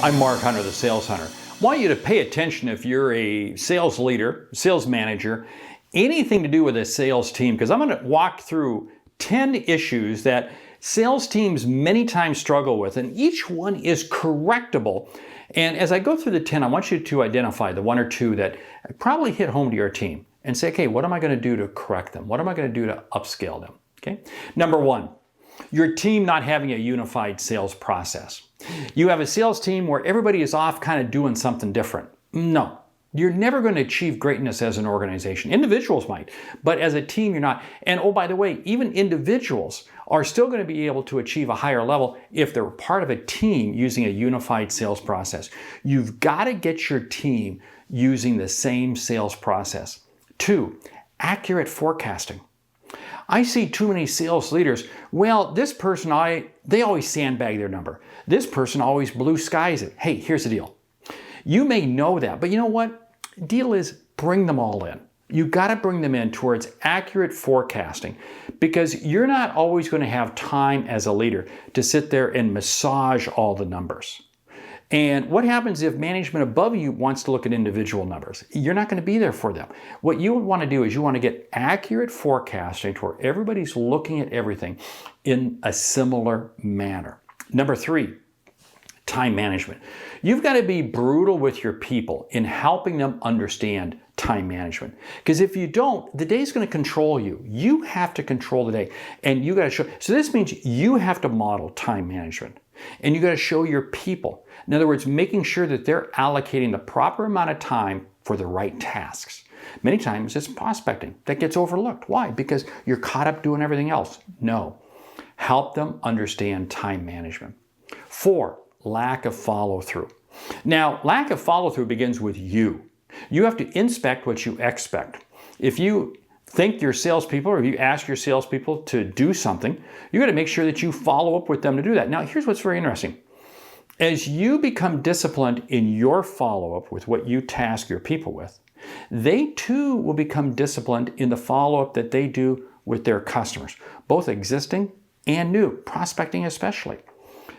I'm Mark Hunter, the Sales Hunter. I want you to pay attention if you're a sales leader, sales manager, anything to do with a sales team, because I'm going to walk through 10 issues that sales teams many times struggle with, and each one is correctable. And as I go through the 10, I want you to identify the one or two that probably hit home to your team and say, okay, what am I going to do to correct them? What am I going to do to upscale them? Okay. Number one, your team not having a unified sales process. You have a sales team where everybody is off kind of doing something different. No, you're never going to achieve greatness as an organization. Individuals might, but as a team, you're not. And oh, by the way, even individuals are still going to be able to achieve a higher level if they're part of a team using a unified sales process. You've got to get your team using the same sales process. 2, accurate forecasting. I see too many sales leaders, well, this person, they always sandbag their number. This person always blue skies it. Hey, here's the deal. You may know that, but you know what? Deal is bring them all in. You got to bring them in towards accurate forecasting, because you're not always going to have time as a leader to sit there and massage all the numbers. And what happens if management above you wants to look at individual numbers? You're not going to be there for them. What you would want to do is you want to get accurate forecasting to where everybody's looking at everything in a similar manner. Number 3, time management. You've got to be brutal with your people in helping them understand time management. Because if you don't, the day's going to control you. You have to control the day, and you got to show. So this means you have to model time management, and you got to show your people. In other words, making sure that they're allocating the proper amount of time for the right tasks. Many times it's prospecting that gets overlooked. Why? Because you're caught up doing everything else. No. Help them understand time management. 4, lack of follow-through. Now, lack of follow-through begins with you. You have to inspect what you expect. If you think your salespeople, or if you ask your salespeople to do something, you got to make sure that you follow up with them to do that. Now, here's what's very interesting. As you become disciplined in your follow-up with what you task your people with, they too will become disciplined in the follow-up that they do with their customers, both existing and new, prospecting especially.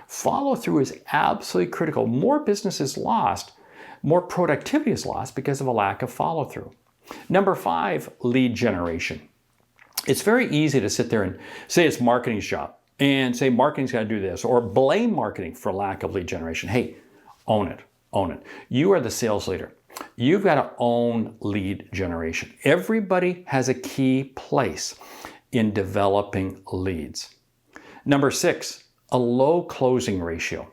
Follow-through is absolutely critical. More business is lost, more productivity is lost because of a lack of follow-through. Number 5, lead generation. It's very easy to sit there and say it's marketing's job and say marketing's got to do this, or blame marketing for lack of lead generation. Hey, own it, own it. You are the sales leader. You've got to own lead generation. Everybody has a key place in developing leads. Number 6, a low closing ratio.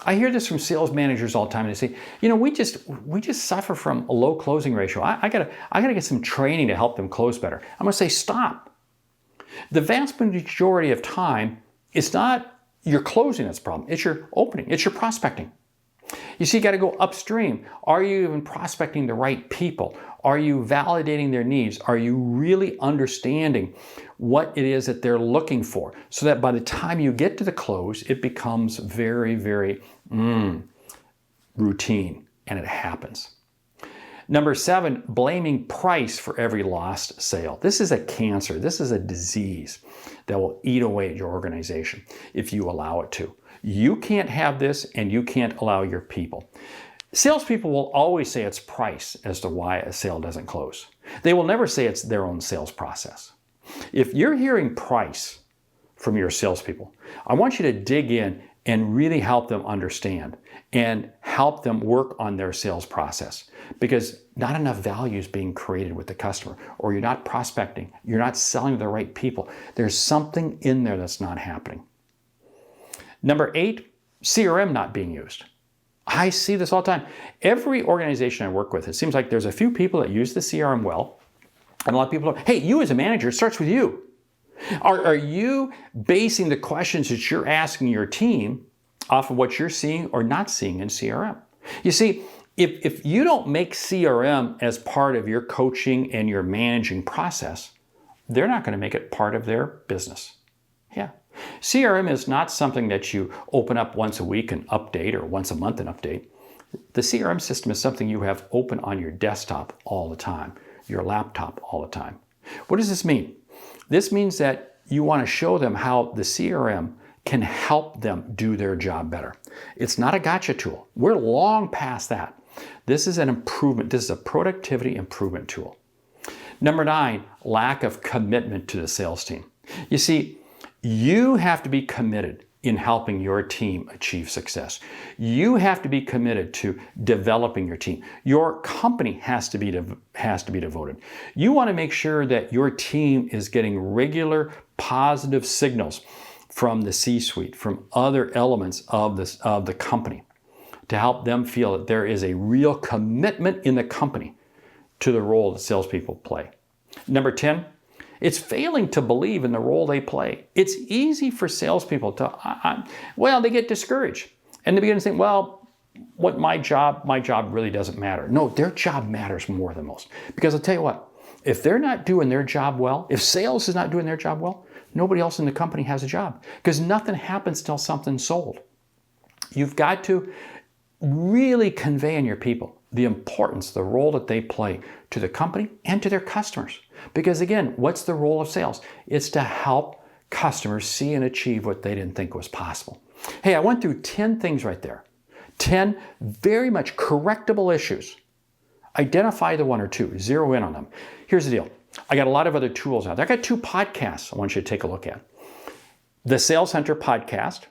I hear this from sales managers all the time, and they say, you know, we just suffer from a low closing ratio. I gotta get some training to help them close better. I'm gonna say, stop. The vast majority of time, it's not your closing that's the problem. It's your opening. It's your prospecting. You see, you got to go upstream. Are you even prospecting the right people? Are you validating their needs? Are you really understanding what it is that they're looking for, so that by the time you get to the close, it becomes very, very routine, and it happens. Number 7, blaming price for every lost sale. This is a cancer. This is a disease that will eat away at your organization if you allow it to. You can't have this, and you can't allow your people. Salespeople will always say it's price as to why a sale doesn't close. They will never say it's their own sales process. If you're hearing price from your salespeople, I want you to dig in and really help them understand and help them work on their sales process, because not enough value is being created with the customer, or you're not prospecting, you're not selling to the right people. There's something in there that's not happening. Number 8, CRM not being used. I see this all the time. Every organization I work with, it seems like there's a few people that use the CRM well, and a lot of people are, hey, you as a manager, it starts with you. Are you basing the questions that you're asking your team off of what you're seeing or not seeing in CRM? You see, if you don't make CRM as part of your coaching and your managing process, they're not going to make it part of their business. Yeah. CRM is not something that you open up once a week and update, or once a month and update. The CRM system is something you have open on your desktop all the time, your laptop all the time. What does this mean? This means that you want to show them how the CRM can help them do their job better. It's not a gotcha tool. We're long past that. This is an improvement. This is a productivity improvement tool. Number 9, lack of commitment to the sales team. You see, you have to be committed in helping your team achieve success. You have to be committed to developing your team. Your company has to be devoted. You want to make sure that your team is getting regular positive signals from the C-suite, from other elements of the company, to help them feel that there is a real commitment in the company to the role that salespeople play. Number 10, it's failing to believe in the role they play. It's easy for salespeople to, they get discouraged. And they begin to think, my job really doesn't matter. No, their job matters more than most. Because I'll tell you what, if they're not doing their job well, if sales is not doing their job well, nobody else in the company has a job. Because nothing happens till something's sold. You've got to really convey in your people the importance, the role that they play to the company and to their customers. Because again, what's the role of sales? It's to help customers see and achieve what they didn't think was possible. Hey, I went through 10 things right there. 10 very much correctable issues. Identify the one or two, zero in on them. Here's the deal. I got a lot of other tools out there. I got 2 podcasts I want you to take a look at. The Sales Center podcast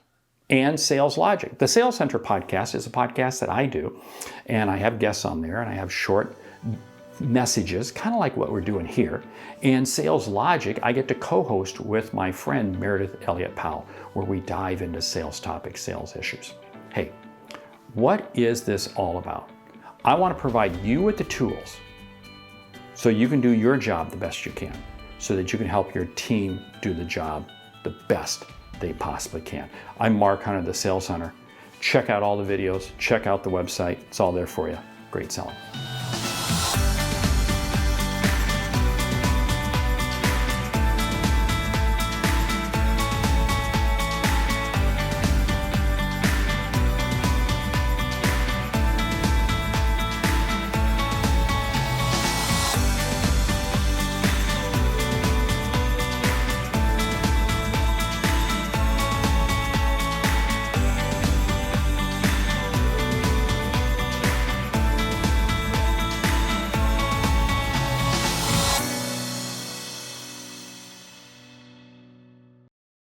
and Sales Logic. The Sales Center podcast is a podcast that I do, and I have guests on there, and I have short messages, kind of like what we're doing here. And Sales Logic, I get to co-host with my friend Meredith Elliott Powell, where we dive into sales topics, sales issues. Hey, what is this all about? I want to provide you with the tools so you can do your job the best you can, so that you can help your team do the job the best they possibly can. I'm Mark Hunter, the Sales Hunter. Check out all the videos, check out the website. It's all there for you. Great selling.